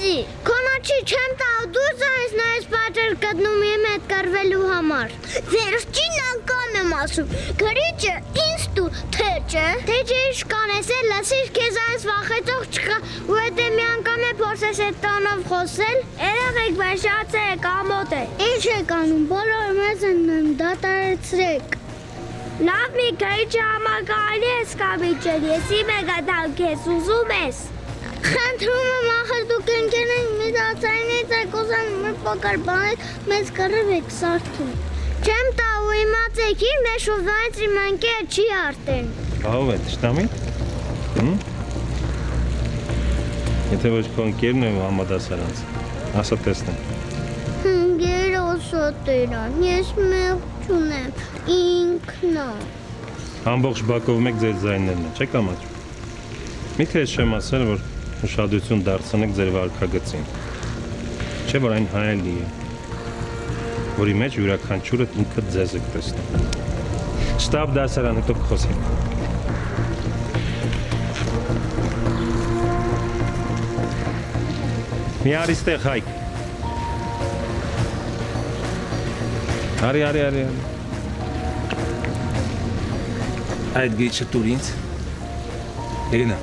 Լացի, քոնաչի չեմ տալ դուրս այս նայես պատեր կդնում եմ հետ կարվելու համար։ Վերջին անգամ եմ ասում, գրիչը ինձ դու թեջը։ Թեջը իշ կանես լասիր քեզ այս վախեցող չկա ու հետե մի անգամ է փորձես այդ տոնով խոսել։ Երեխեք բայց շատ է կամոտ է։ Ինչ եք անում, բոլորը մեզ են դատարեցրեք։ Լավ մի գրիչը համակալի ես կամիջել, ես իմ է գտալ քեզ ուզում ես։ Խնդրում եմ ախր դուք ընկերնեք մի դացայինից եք ուզան մի փոքր բաներ մեզ կռիվ եք սարթում։ Չեմ տա ու իմացեք իմ է շուվայից իմ ընկերը չի արտեն։ Ահով է թշնամի։ Եթե ոչ քո ընկերն է համադասարանց, ասա տեսնեմ։ Ընկերը ոսոտերան, ես մեղ չունեմ, ինքնա։ Ամբողջ բակով մեկ ձեր ձայներն է, չեք ամաչում։ Միթե ես չեմ ասել, որ ուշադրություն դարձնեք ձեր վարքագծին։ Չէ՞ որ այն հայելի է, որի մեջ յուրաքանչյուրը ինքդ ձեզ եք տեսնում։ Շտապ դասարան, հետո կխոսենք։ Մի արիստեղ հայք։ Արի։ Այդ գիչը տուր ինձ։ Եղինա։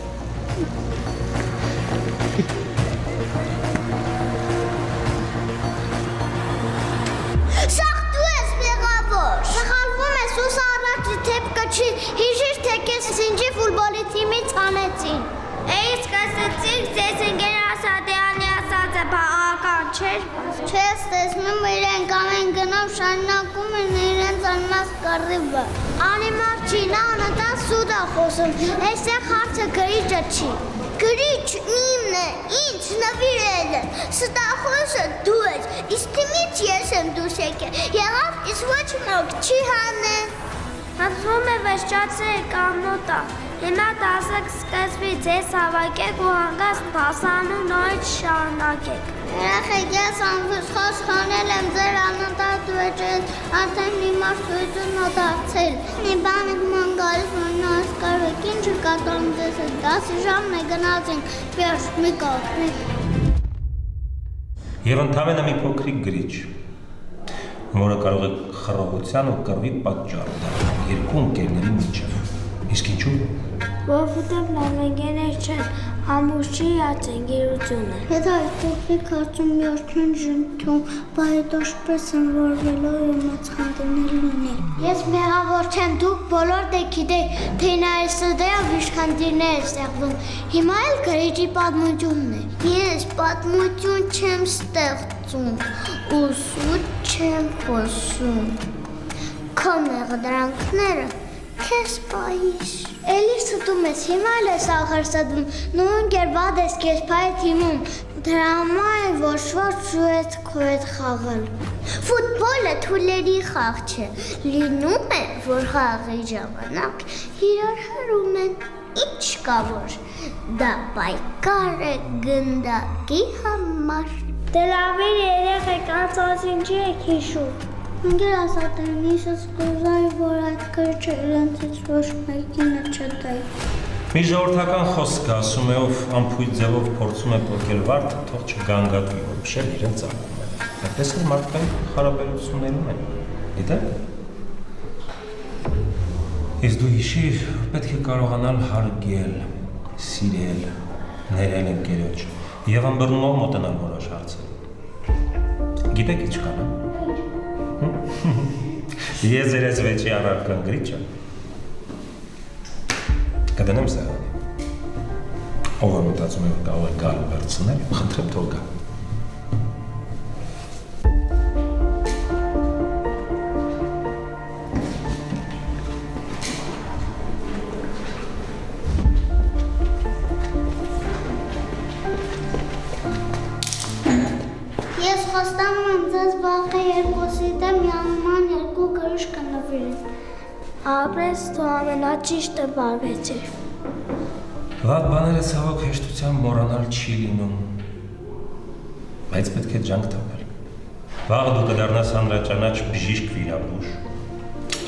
Սաղ դու ես մեղավոր։ Սխալվում ես ուս առաջի թեպկը չի, հիշիր թե կես սինջի ֆուլբոլի թիմից հանեցին։ Էիս կասեցիք, ձեզ ընկեր Ասադյանի ասածը բաղական չէր։ Չես տեսնում իրենք ամեն գնով շարունակում են իրենց անմաս կռիվը։ Անիմար չի, նա անատան սուտ է խոսում, այստեղ հարցը գրիչը չի։ Գրիչ իմն է, ինձ նվիրել է, ստախոսը դու ես, իսկ թիմից ես եմ դուրս եկել, եղավ, իսկ ոչ մոք չի հանեն։ Հացվում է վեշճացրել կամոտա, հիմա դասակ սկզբի ձեզ հավակեք ու հանգաստ դասանու նորից շարունակեք։ Երախեք ես անվսխոս խանել եմ ձեր անատատ վեճել, արդեն մի մարդույցուն ադարձել։ Մի բան եք ման գալիս, որ նա ասկարվեք, ինչ կատորում ձեզ է, 10 ժամն է գնացինք, վերջ, մի կողք։ Եվ ընդամենը մի փոքրիկ գրիչ, որը կարող է խռովության ու կռվի պատճառ դառնալ երկու ընկերների միջև։ Իսկ ինչու՞։ Որովհետև լավ ընկերներ չեն, ամուր չի ած ընկերությունը։ Եթե այս փոքրիկ հարցում մի օր չեն ժնդում, բա հետո շպես են որվելով ու մացխանդներ լինել։ Ես մեղավոր չեմ, դուք բոլոր դե գիտեք, թե նա այս սրդեով իշխանդիրներ է ստեղծում։ Հիմա էլ գրիչի պատմությունն է։ Ես պատմություն չեմ ստեղծում, ու սուտ չեմ խոսում։ Քո մեղադրանքները քեզ պայիս։ Էլի ստում ես, հիմա էլ ես ախր ստում, նույն կերպად ես քեզ պայ թիմում, դրա համար է ոչ շուտ քո հետ խաղալ։ Ֆուտբոլը թուլերի խաղ չէ, լինում է, որ խաղի ժամանակ իրար հրում են, ինչ կա որ, դա պայքար է գնդակի համար։ Դե լավ էր երեխեք անցածին չի եք հիշում։ Ընկեր Ասադյան, իշս կուզայի, որ այդ գրիչը իրենցից ոչ մեկինը չտայի։ Մի ժողովրդական խոսք է, ասում է, ով ամփույթ ձևով փորձում է պոկել վարդը, թող չգանգատվի, որ փշել իրենց անում են։ Այդպես էլ մարդկային հարաբերություններում են։ Գիտեք։ Իսկ դու հիշիր, պետք է կարողանալ հարգել, սիրել, ներել ընկերոջ եւ ըմբռնումով մոտենալ որոշ հարցեր։ Գիտեք ինչ կան։ Ես ձերս վեճի առարկան գրիչը կդնեմ սեղանի։ Ով է մտածում է, որ կարող է գալ ու վերցնել, խնդրեմ թող գա։ Ես խոստանում եմ ձեզ վաղը երկուսի դեմ միանման երկու գրիչ կնվիրեմ։ Ապրես դու ամենաճիշտը բարվեցիր։ Վատ բաները ցավոք հեշտությամբ մոռանալ չի լինում, բայց պետք է ջանք թափել։ Վաղը դու կդառնաս հանրաճանաչ բժիշկ վիրաբույժ։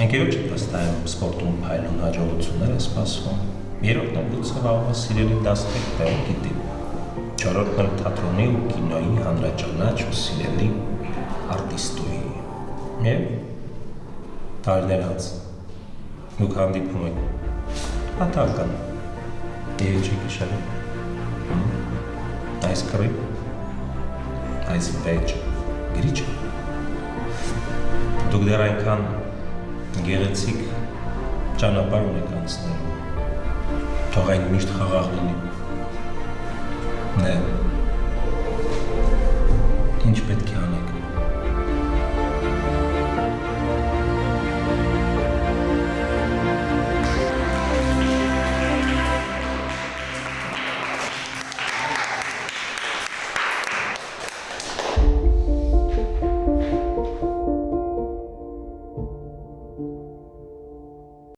Ընկերոջդ վստահ սպորտում փայլուն հաջողություններ է սպասվում։ Երրորդն էլ գուցե վաղվա սիրելի դաստիք տեղ գիտի։ Չորրորդն էլ թատրոնի ու կինոյի հանրաճանաչ ու սիրելի արտիստուհի։ Եվ տարիներ անց դուք հանդիպում եք պատահական եւ չի գիշերը այս կռի այս վեճ գրիչը դուք դեռ այնքան գեղեցիկ ճանապարհ ունեք անցնել թող այն միշտ խաղաղ լինի Ինչ պետք է անեք